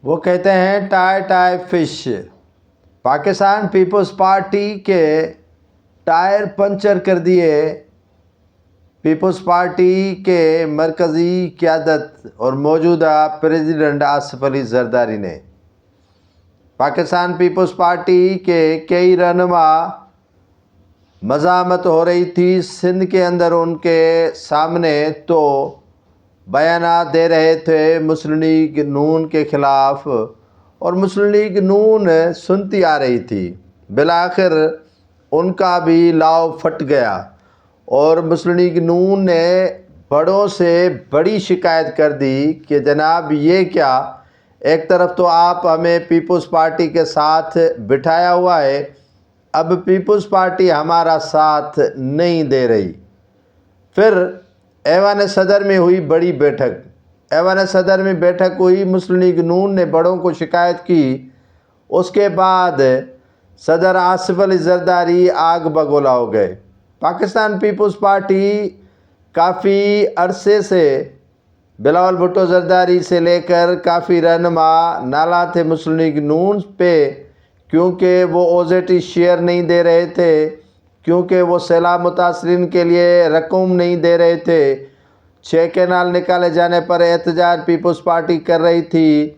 وہ کہتے ہیں ٹائے ٹائے فش، پاکستان پیپلز پارٹی کے ٹائر پنچر کر دیے پیپلز پارٹی کے مرکزی قیادت اور موجودہ پریزیڈنٹ آصف علی زرداری نے۔ پاکستان پیپلز پارٹی کے کئی رہنما مزاحمت ہو رہی تھی سندھ کے اندر ان کے سامنے، تو بیانات دے رہے تھے مسلم لیگ نون کے خلاف، اور مسلم لیگ نون سنتی آ رہی تھی۔ بالآخر ان کا بھی لاؤ پھٹ گیا اور مسلم لیگ نون نے بڑوں سے بڑی شکایت کر دی کہ جناب یہ کیا، ایک طرف تو آپ ہمیں پیپلز پارٹی کے ساتھ بٹھایا ہوا ہے، اب پیپلز پارٹی ہمارا ساتھ نہیں دے رہی۔ پھر ایوان صدر میں ہوئی بڑی بیٹھک، ایوان صدر میں بیٹھک ہوئی، مسلم لیگ نون نے بڑوں کو شکایت کی۔ اس کے بعد صدر آصف علی زرداری آگ بگولا ہو گئے۔ پاکستان پیپلز پارٹی کافی عرصے سے بلاول بھٹو زرداری سے لے کر کافی رہنما نالاں تھے مسلم لیگ نون پہ، کیونکہ وہ اوزیٹی شیئر نہیں دے رہے تھے، کیونکہ وہ سیلاب متاثرین کے لیے رقم نہیں دے رہے تھے۔ 6 کینال نکالے جانے پر احتجاج پیپلز پارٹی کر رہی تھی،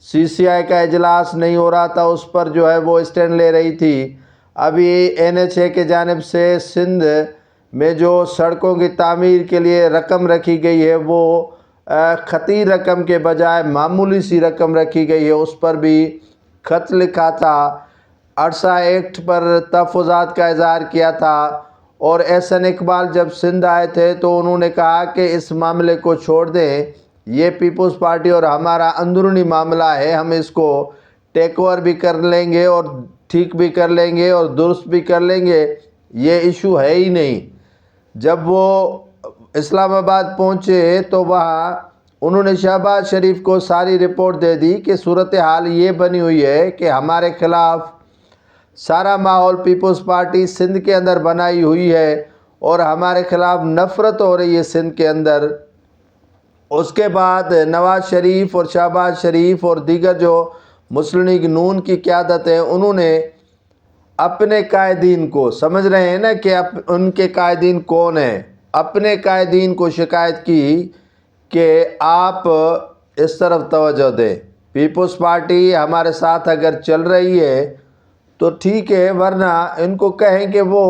سی سی آئی کا اجلاس نہیں ہو رہا تھا، اس پر جو ہے وہ اسٹینڈ لے رہی تھی۔ ابھی NHA کی جانب سے سندھ میں جو سڑکوں کی تعمیر کے لیے رقم رکھی گئی ہے، وہ خطی رقم کے بجائے معمولی سی رقم رکھی گئی ہے، اس پر بھی خط لکھا تھا، عرصہ ایکٹ پر تحفظات کا اظہار کیا تھا۔ اور احسن اقبال جب سندھ آئے تھے تو انہوں نے کہا کہ اس معاملے کو چھوڑ دیں، یہ پیپلز پارٹی اور ہمارا اندرونی معاملہ ہے، ہم اس کو ٹیک اوور بھی کر لیں گے اور ٹھیک بھی کر لیں گے اور درست بھی کر لیں گے، یہ ایشو ہے ہی نہیں۔ جب وہ اسلام آباد پہنچے تو وہاں انہوں نے شہباز شریف کو ساری رپورٹ دے دی کہ صورتحال یہ بنی ہوئی ہے کہ ہمارے خلاف سارا ماحول پیپلز پارٹی سندھ کے اندر بنائی ہوئی ہے اور ہمارے خلاف نفرت ہو رہی ہے سندھ کے اندر۔ اس کے بعد نواز شریف اور شہباز شریف اور دیگر جو مسلم لیگ نون کی قیادت ہے، انہوں نے اپنے قائدین کو، سمجھ رہے ہیں نا کہ ان کے قائدین کون ہیں، اپنے قائدین کو شکایت کی کہ آپ اس طرف توجہ دیں، پیپلز پارٹی ہمارے ساتھ اگر چل رہی ہے تو ٹھیک ہے، ورنہ ان کو کہیں کہ وہ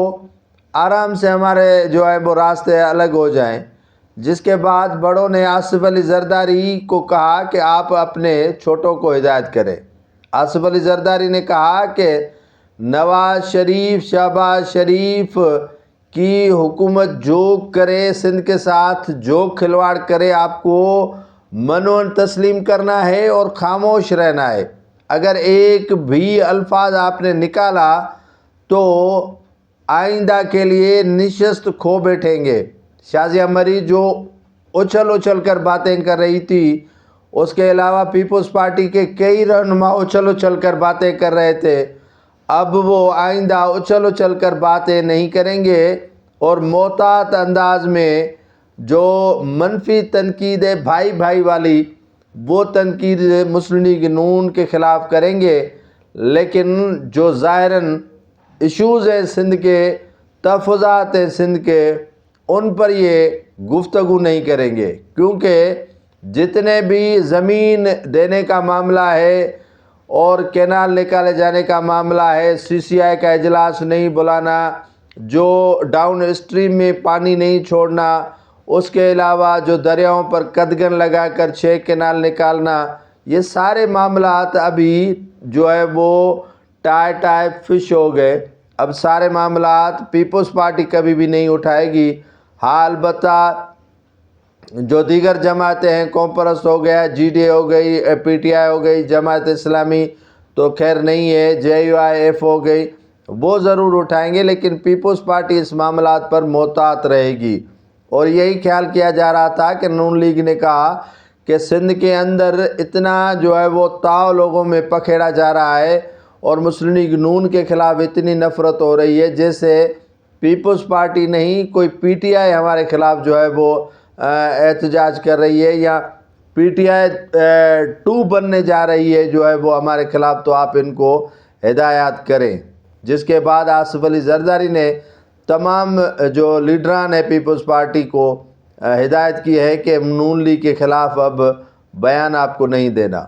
آرام سے ہمارے جو ہے وہ راستے الگ ہو جائیں۔ جس کے بعد بڑوں نے آصف علی زرداری کو کہا کہ آپ اپنے چھوٹوں کو ہدایت کریں۔ آصف علی زرداری نے کہا کہ نواز شریف، شہباز شریف کی حکومت جو کرے سندھ کے ساتھ، جو کھلواڑ کرے، آپ کو منون تسلیم کرنا ہے اور خاموش رہنا ہے۔ اگر ایک بھی الفاظ آپ نے نکالا تو آئندہ کے لیے نشست کھو بیٹھیں گے۔ شازیہ مریض جو اچھل کر باتیں کر رہی تھی، اس کے علاوہ پیپلز پارٹی کے کئی رہنما اچھل کر باتیں کر رہے تھے، اب وہ آئندہ اچھل کر باتیں نہیں کریں گے اور محتاط انداز میں جو منفی تنقید ہے بھائی والی، وہ تنقید مسلم لیگ نون کے خلاف کریں گے، لیکن جو ظاہراً ایشوز ہیں سندھ کے، تحفظات ہیں سندھ کے، ان پر یہ گفتگو نہیں کریں گے، کیونکہ جتنے بھی زمین دینے کا معاملہ ہے اور کینال نکالے جانے کا معاملہ ہے، سی سی آئی کا اجلاس نہیں بلانا، جو ڈاؤن اسٹریم میں پانی نہیں چھوڑنا، اس کے علاوہ جو دریاؤں پر قدغن لگا کر 6 کینال نکالنا، یہ سارے معاملات ابھی جو ہے وہ ٹائے فش ہو گئے۔ اب سارے معاملات پیپلز پارٹی کبھی بھی نہیں اٹھائے گی۔ ہاں، البتہ جو دیگر جماعتیں ہیں، قوم پرست ہو گیا، جی ڈی اے ہو گئی، پی ٹی آئی ہو گئی، جماعت اسلامی تو خیر نہیں ہے، JUIF ہو گئی، وہ ضرور اٹھائیں گے، لیکن پیپلز پارٹی اس معاملات پر محتاط رہے گی۔ اور یہی خیال کیا جا رہا تھا کہ نون لیگ نے کہا کہ سندھ کے اندر اتنا جو ہے وہ تاؤ لوگوں میں پکھیڑا جا رہا ہے اور مسلم لیگ نون کے خلاف اتنی نفرت ہو رہی ہے، جیسے پیپلز پارٹی نہیں، کوئی PTI ہمارے خلاف جو ہے وہ احتجاج کر رہی ہے یا پی ٹی آئی 2 بننے جا رہی ہے جو ہے وہ ہمارے خلاف، تو آپ ان کو ہدایات کریں۔ جس کے بعد آصف علی زرداری نے تمام جو لیڈران ہے پیپلز پارٹی کو ہدایت کی ہے کہ نون لیگ کے خلاف اب بیان آپ کو نہیں دینا۔